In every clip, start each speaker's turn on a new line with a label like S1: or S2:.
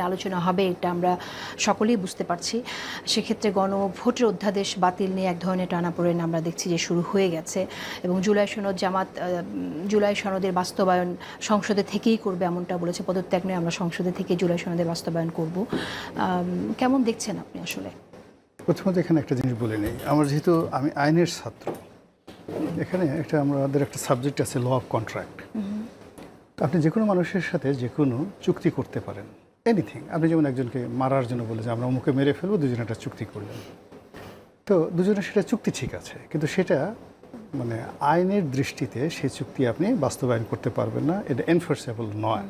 S1: নিয়ে আলোচনা হবে, এটা আমরা সকলেই বুঝতে পারছি। সেক্ষেত্রে গণভোটের অধ্যাদেশ বাতিল নিয়ে এক ধরনের টানাপোড়েন আমরা দেখছি যে শুরু হয়ে গেছে, এবং জুলাই সনদের বাস্তবায়ন সংসদে থেকেই করবে এমনটা বলেছে। পদত্যাগ নিয়ে আমরা সংসদে থেকে জুলাই সনদের বাস্তবায়ন করব। কেমন দেখছেন আপনি আসলে?
S2: প্রথমত এখানে একটা জিনিস বলে নেই, আমার যেহেতু আমি আইনের ছাত্র, এখানে আমাদের একটা সাবজেক্ট আছে ল অফ কন্ট্রাক্ট। আপনি যে কোনো মানুষের সাথে যে কোনো চুক্তি করতে পারেন, এনিথিং। আপনি যেমন একজনকে মারার জন্য বলে যে আমরা অমুকে মেরে ফেলবো, দুজনে একটা চুক্তি করলেন, তো দুজনের সেটা চুক্তি ঠিক আছে, কিন্তু সেটা মানে আইনের দৃষ্টিতে সেই চুক্তি আপনি বাস্তবায়ন করতে পারবেন না, এটা এনফোর্সেবল নয়।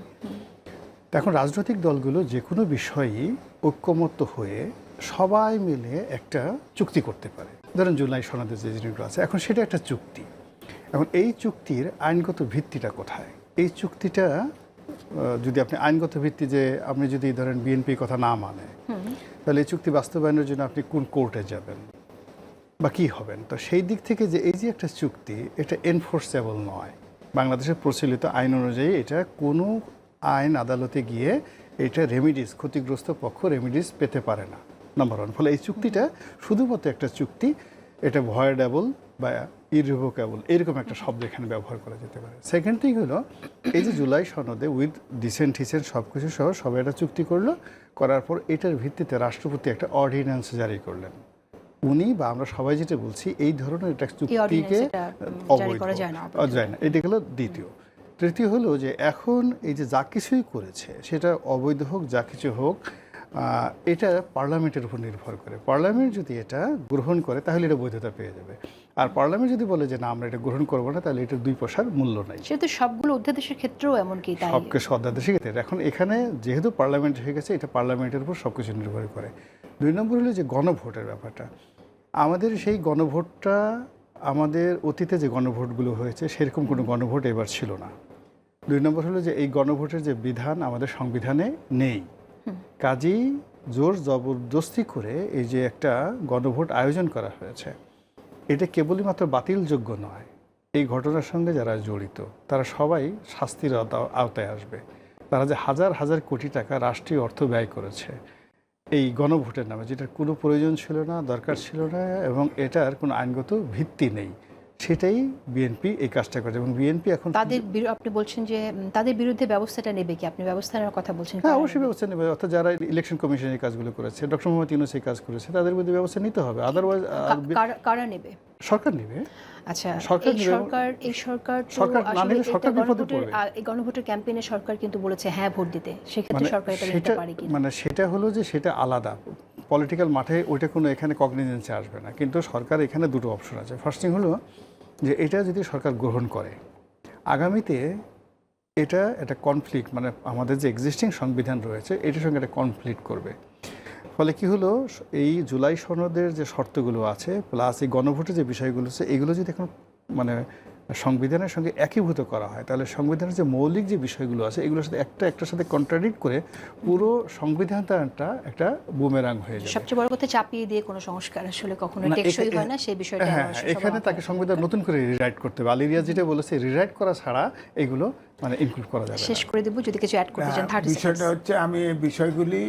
S2: এখন রাজনৈতিক দলগুলো যে কোনো বিষয়ই ঐক্যমত্য হয়ে সবাই মিলে একটা চুক্তি করতে পারে। ধরেন জুলাই সনদের যে জিনিসগুলো আছে, এখন সেটা একটা চুক্তি। এখন এই চুক্তির আইনগত ভিত্তিটা কোথায়? এই চুক্তিটা যদি আপনি আইনগত ভিত্তি, যে আপনি যদি ধরেন বিএনপি কথা না মানে, তাহলে এই চুক্তি বাস্তবায়নের জন্য আপনি কোন কোর্টে যাবেন বা কী হবেন? তো সেই দিক থেকে যে এই যে একটা চুক্তি, এটা এনফোর্সেবল নয়। বাংলাদেশের প্রচলিত আইন অনুযায়ী এটা কোনো আইন আদালতে গিয়ে এটা রেমিডিস, ক্ষতিগ্রস্ত পক্ষ রেমিডিস পেতে পারে না, নাম্বার ওয়ান। ফলে এই চুক্তিটা শুধুমাত্র একটা চুক্তি, এটা ভয়েডেবল বা ইরিভোকেবল এরকম একটা শব্দ এখানে ব্যবহার করা যেতে পারে। সেকেন্ড থিং হলো, এই যে জুলাই সনদে উইথ ডিসেন্ট হিসেন্ট সব কিছু সহ সবাই একটা চুক্তি করলো, করার পর এটার ভিত্তিতে রাষ্ট্রপতি একটা অর্ডিন্যান্স জারি করলেন। উনি বা আমরা সবাই যেটা বলছি, এই ধরনের একটা চুক্তিকে অবৈধ যায় না। এটা গেল দ্বিতীয়। তৃতীয় হলো যে এখন এই যে যা কিছুই করেছে সেটা অবৈধ হোক, যা কিছু হোক, এটা পার্লামেন্টের উপর নির্ভর করে। পার্লামেন্ট যদি এটা গ্রহণ করে তাহলে এটা বৈধতা পেয়ে যাবে, আর পার্লামেন্ট যদি বলে যে না আমরা এটা গ্রহণ করবো না, তাহলে এটার 2 পয়সার মূল্য নাই।
S1: সেটা সবগুলো অধ্যাদেশের ক্ষেত্রেও এমনকি তাই,
S2: সবকিছু অধ্যাদেশের ক্ষেত্রে। এখন এখানে যেহেতু পার্লামেন্ট হয়ে গেছে, এটা পার্লামেন্টের উপর সব কিছু নির্ভর করে। 2 নম্বর হলো যে গণভোটের ব্যাপারটা। আমাদের সেই গণভোটটা, আমাদের অতীতে যে গণভোটগুলো হয়েছে সেরকম কোনো গণভোট এবার ছিল না। 2 নম্বর হলো যে এই গণভোটের যে বিধান আমাদের সংবিধানে নেই। কাজেই জোর জবরদস্তি করে এই যে একটা গণভোট আয়োজন করা হয়েছে, এটা কেবলই মাত্র বাতিলযোগ্য নয়, এই ঘটনার সঙ্গে যারা জড়িত তারা সবাই শাস্তির আওতায় আসবে। তারা যে হাজার হাজার কোটি টাকা রাষ্ট্রীয় অর্থ ব্যয় করেছে এই গণভোটের নামে, যেটার কোনো প্রয়োজন ছিল না, দরকার ছিল না, এবং এটার কোনো আইনগত ভিত্তি নেই, সেটাই বিএনপি এই কাজটা করেছে। এবং বিএনপি এখন
S1: আপনি বলছেন যে তাদের বিরুদ্ধে ব্যবস্থাটা নেবে কি? আপনি ব্যবস্থা নেওয়ার কথা বলছেন?
S2: হ্যাঁ, অবশ্যই ব্যবস্থা নেবে। অর্থাৎ যারা ইলেকশন কমিশন এই কাজগুলো করেছে, ডক্টর মোহাম্মদ ইউনূস এই কাজ করেছে, তাদের বিরুদ্ধে ব্যবস্থা নিতে হবে। আদারওয়াইজ
S1: কারা নেবে?
S2: সরকার নেবে।
S1: আচ্ছা, এই সরকার
S2: না নিলে সরকার বিপদে পড়বে।
S1: এই গণভোটের ক্যাম্পেইনে সরকার কিন্তু বলেছে হ্যাঁ ভোট দিতে, সেক্ষেত্রে সরকার এটা নিতে পারে কি?
S2: মানে সেটা হলো যে সেটা আলাদা পলিটিক্যাল মাঠে, ওইটা কোনো এখানে কগনিজেন্সে আসবে না। কিন্তু সরকার এখানে 2টো অপশন আছে। ফার্স্ট থিং হলো যে এটা যদি সরকার গ্রহণ করে, আগামীতে এটা একটা কনফ্লিক্ট, মানে আমাদের যে এক্সিস্টিং সংবিধান রয়েছে এটার সঙ্গে একটা কনফ্লিক্ট করবে। ফলে কি হলো, এই জুলাই সনদের যে শর্তগুলো আছে প্লাস এই গণভোটের যে বিষয়গুলো আছে, এগুলো যদি এখন মানে সংবিধানের সঙ্গে একীভূত করা হয়, তাহলে সংবিধানের যে মৌলিক যে বিষয়গুলো আছে এগুলোর সাথে একটার সাথে কন্ট্রাডিক্ট করে পুরো সংবিধানটা একটা বুমেরাং হয়ে যাবে।
S1: সবচেয়ে বড় কথা, চাপিয়ে দিয়ে কোনো সংস্কার আসলে কখনো টেকসই হয় না, সেই বিষয়টা।
S2: হ্যাঁ, এখানে তাকে সংবিধান নতুন করে রিরাইট করতে হবে। আলিরিয়া যেটা বলেছে, রিরাইট করা ছাড়া এগুলো মানে ইনক্লুড করা যাবে না।
S1: শেষ করে দেব, যদি কিছু অ্যাড করতে চান।
S3: বিষয়টা হচ্ছে, আমি এই বিষয়গুলি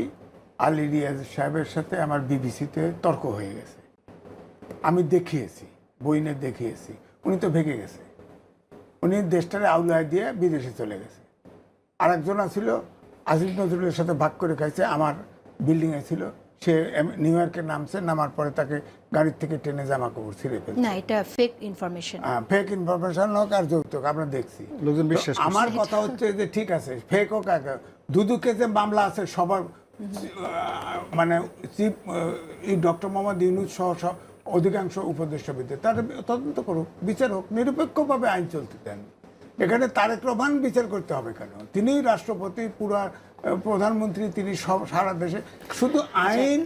S3: আলী রিয়াজ সাহেবের সাথে আমার বিবিসিতে তর্ক হয়ে গেছে, আমি দেখিয়েছি, বইনে দেখিয়েছি। উনি তো ভেঙে গেছে, উনি দেশটারে আউলায় দিয়ে বিদেশে চলে গেছে। আরেকজন ছিল আজিজ নজরুলের সাথে ভাগ করে খাইছে, আমার বিল্ডিংয়ে ছিল, সে নিউ ইয়র্কে নামছে, নামার পরে তাকে গাড়ির থেকে টেনে জামা কাপড় ছিঁড়ে ফেলছে।
S1: না, এটা ফেক ইনফরমেশন।
S3: ফেক ইনফরমেশন হোক আর যৌতুক, আমরা দেখছি,
S2: লোকজন বিশ্বাস করে।
S3: আমার কথা হচ্ছে যে ঠিক আছে, ফেক হোক, দুদুকে যে মামলা আছে সবার, মানে চিফ ডক্টর মোহাম্মদ ইউনূস সহ সব অধিকাংশ উপদেষ্টাবিদদের, তারা তদন্ত করুক, বিচার হোক, নিরপেক্ষভাবে আইন চলতে দেন। এখানে তারেক রহমান বিচার করতে হবে কেন? তিনি রাষ্ট্রপতি, পুরা প্রধানমন্ত্রী, তিনি সব সারা দেশে, শুধু আইন